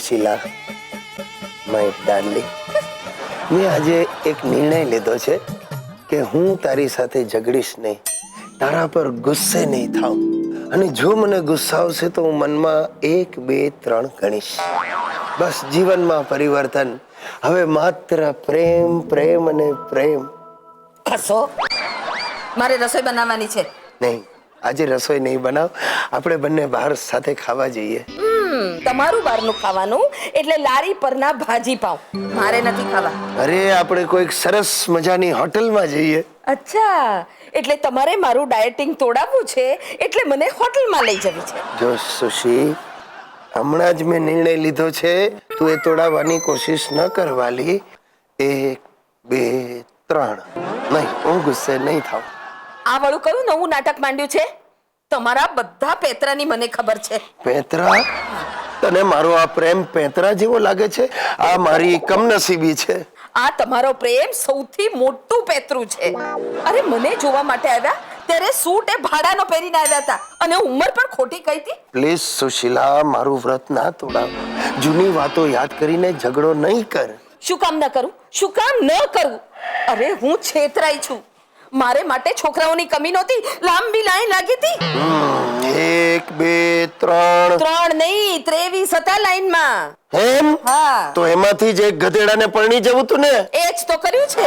Sushila, my darling, મેં આજે એક નિર્ણય લીધો છે કે હું તારી સાથે ઝઘડીશ નહીં, તારા પર ગુસ્સે નહીં થાઉં, અને જો મને ગુસ્સા આવશે તો હું મનમાં 1, 2, 3 ગણીશ. બસ જીવનમાં પરિવર્તન, હવે માત્ર પ્રેમ, પ્રેમ અને પ્રેમ. હસો, મારે રસોઈ બનાવવાની છે. નહીં, આજે રસોઈ નહીં બનાવ, આપણે બંને બહાર સાથે ખાવા જઈએ. તમારું બહારનું ખાવાનું એટલે લારી પરના ભાજી પાવ, મારે નથી ખાવા. અરે આપણે કોઈક સરસ મજાની હોટલમાં જઈએ. અચ્છા, એટલે તમારે મારું ડાયટિંગ તોડાવવું છે, એટલે મને હોટલમાં લઈ જવી છે. જો સુશી, હમણાં જ મેં નિર્ણય લીધો છે, તું એ તોડાવવાની કોશિશ ન કરવાલી. 1, 2, 3. નહીં, હું ગુસ્સે નહીં થાઉં. આ વાળું કયું નવું નાટક માંડ્યું છે? તમારા બધા પેતરાની મને ખબર છે. પેતરા? તને મારો આ પ્રેમ પેતરા જેવો લાગે છે? આ મારી કમનસીબી છે. આ તમારો પ્રેમ સૌથી મોટું પેતરું છે. અરે મને જોવા માટે આવ્યા ત્યારે સૂટ એ ભાડાનો પહેરીને આવ્યા હતા, અને ઉંમર પણ ખોટી કહી હતી. પ્લીઝ સુશીલા, મારું વ્રત ના તોડાવ. જૂની વાતો યાદ કરીને ઝઘડો નહીં કર. શું કામ ન કરું? શું કામ ન કરું? અરે હું છેતરાઈ છું. મારે માટે છોકરાઓની કમી નહોતી, લાંબી લાઈન લાગી હતી. 1, 2, 3. 3 નહીં, 23 હતા લાઈનમાં. એમ? હા. તો એમાંથી જ એક ગધેડાને પરણી જવું તું ને? એ જ તો કર્યું છે.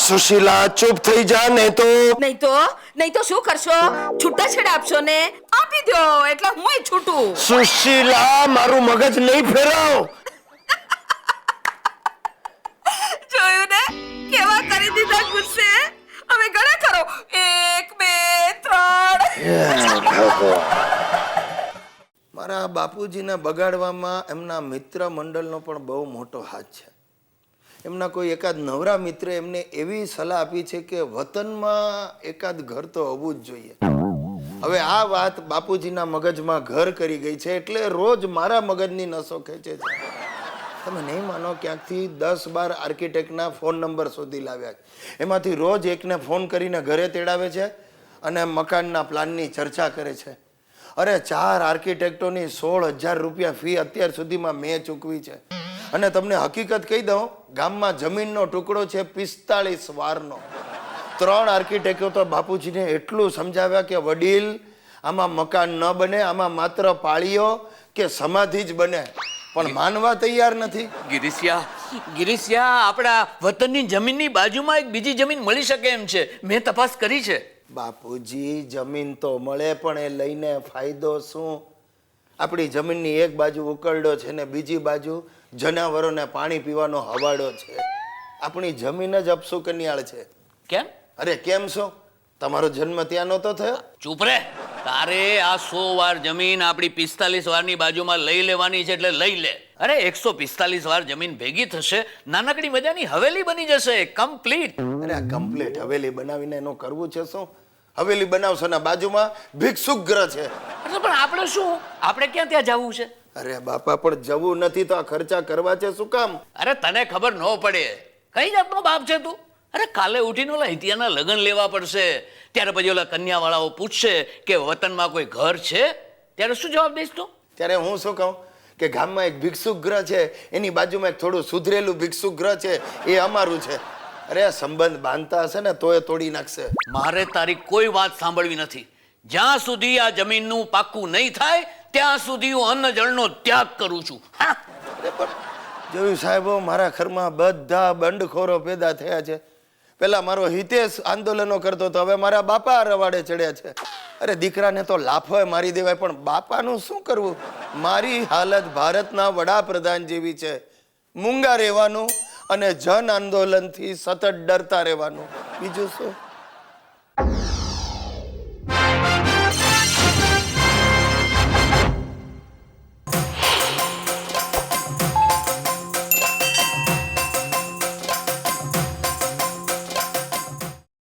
સુશીલા, ચૂપ થઈ જા, નહીં તો શું કરશો? છૂટાછેડા આપશો ને? આપી દો એટલે હુંય છૂટું. સુશીલા, મારું મગજ નહીં ફેરવ. જોયું ને કેવા કરી દીધા ગુસ્સે? હવે ગણે કરો. 1, 2, 3. મારા બાપુજીને બગાડવામાં એમના મિત્ર મંડળનો પણ બહુ મોટો હાથ છે. એમના કોઈ એકાદ નવરા મિત્રે એમને એવી સલાહ આપી છે કે વતનમાં એકાદ ઘર તો હોવું જ જોઈએ. હવે આ વાત બાપુજીના મગજમાં ઘર કરી ગઈ છે, એટલે રોજ મારા મગજની નસો ખેંચે છે. તમે નહીં માનો, ક્યાંકથી 10-12 આર્કિટેક્ટના ફોન નંબર શોધી લાવ્યા છે. એમાંથી રોજ એકને ફોન કરીને ઘરે તેડાવે છે અને મકાનના પ્લાનની ચર્ચા કરે છે. અરે 4 આર્કિટેક્ટોની 16,000 રૂપિયા ફી અત્યાર સુધીમાં મેં ચૂકવી છે. અને તમને હકીકત કહી દઉં, ગામમાં જમીનનો ટુકડો છે 45 વારનો. 3 આર્કિટેક્ટો તો બાપુજીને એટલું સમજાવ્યા કે વડીલ, આમાં મકાન ન બને, આમાં માત્ર પાળીઓ કે સમાધિ જ બને, પણ માનવા તૈયાર નથી. ગિરીશિયા, આપણા વતનની જમીનની બાજુમાં એક બીજી જમીન મળી શકે એમ છે. મેં તપાસ કરી છે. બાપુજી, જમીન તો મળે, પણ એ લઈને ફાયદો શું? આપણી જમીનની એક બાજુ ઉકરડો છે ને બીજી બાજુ જનાવરોને પાણી પીવાનો હવાડો છે. આપણી જમીન જ અપશુકન્યાળ છે. કેમ? અરે કેમ શું? તમારો જન્મ ત્યાં નહોતો થયો? ચૂપ રે. તારે આ 100 વાર જમીન આપણી 45 વારની બાજુમાં લઈ લેવાની છે, એટલે લઈ લે. અરે 145 વાર જમીન ભેગી થશે, નાનકડી મજાની હવેલી બની જશે, કમ્પ્લીટ. અરે આ કમ્પ્લીટ હવેલી બનાવીને એનું કરવું છે શું? હવેલી બનાવશો ને બાજુમાં ભિક્ષુક ગ્રહ છે. પણ આપણે શું? આપણે ક્યાં ત્યાં જવું છે? અરે બાપા, પણ જવું નથી તો આ ખર્ચા કરવા છે શું કામ? અરે તને ખબર ન પડે? કઈ જાતનો બાપ છે તું? અરે કાલે ઉઠીને ઓલા હિતિયાના લગ્ન લેવા પડશે, ત્યારે પછી ઓલા કન્યાવાળાઓ પૂછશે કે વતનમાં કોઈ ઘર છે, ત્યારે શું જવાબ દઈશ તું? ત્યારે હું શું કહું કે ગામમાં એક ભિક્ષુક ગ્રહ છે, એની બાજુમાં એક થોડું સુધરેલું ભિક્ષુક ગ્રહ છે, એ અમારું છે. અરે સંબંધ બાંધતા હશે ને તો એ તોડી નાખશે. મારે તારી કોઈ વાત સાંભળવી નથી. જ્યાં સુધી આ જમીનનું પાક્કું નહીં થાય ત્યાં સુધી હું અન્ન જળનો ત્યાગ કરું છું. અરે પણ જોયું સાહેબો, મારા ઘરમાં બધા બંડખોરો પેદા થયા છે. પેલા મારો હિતેશ આંદોલનો કરતો હતો, હવે મારા બાપા રવાડે ચડ્યા છે. અરે દીકરાને તો લાફોય મારી દેવાય, પણ બાપાનું શું કરવું? મારી હાલત ભારતના વડાપ્રધાન જેવી છે. મૂંગા રહેવાનું અને જન આંદોલનથી સતત ડરતા રહેવાનું, બીજું શું?